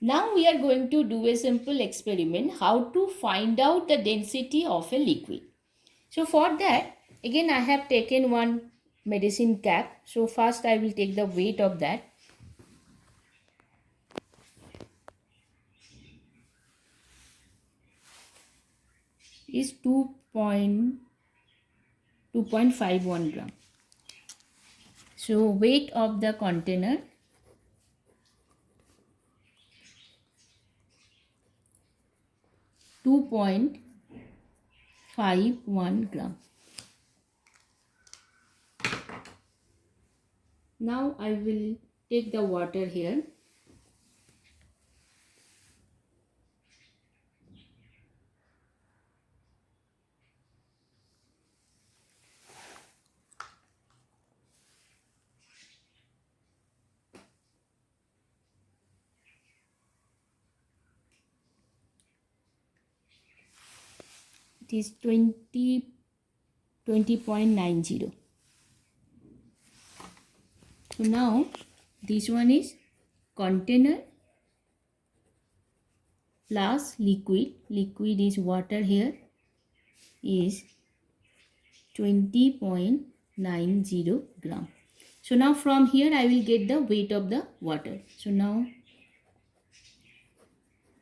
Now we are going to do a simple experiment how to find out the density of a liquid. So for that, again I have taken one medicine cap. So first I will take the weight of that. Is 2.51 gram. So weight of the container (2.51 gram). Now I will take the water here. It is 20.90. So now this one is container plus liquid. Liquid is water here, is 20.90 gram. So now from here I will get the weight of the water. So now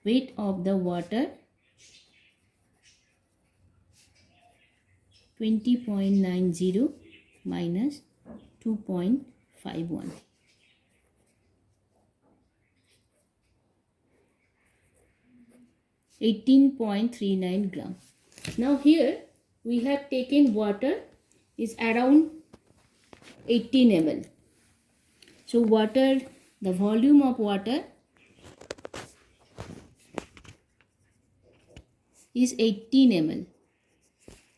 weight of the water 20.90 minus 2.51. 18.39 gram. Now here we have taken water is around 18 ml. So water, the volume of water is 18 ml.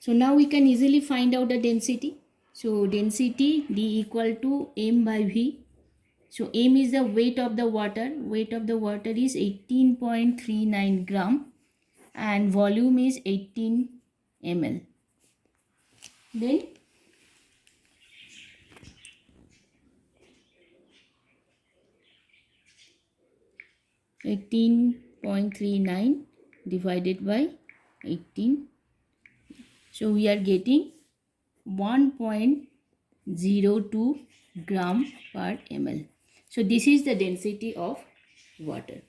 So now we can easily find out the density. So density D equal to m by V. So m is the weight of the water. Weight of the water is 18.39 gram and volume is 18 ml. Then (18.39) divided by 18. So we are getting 1.02 gram per ml. So this is the density of water.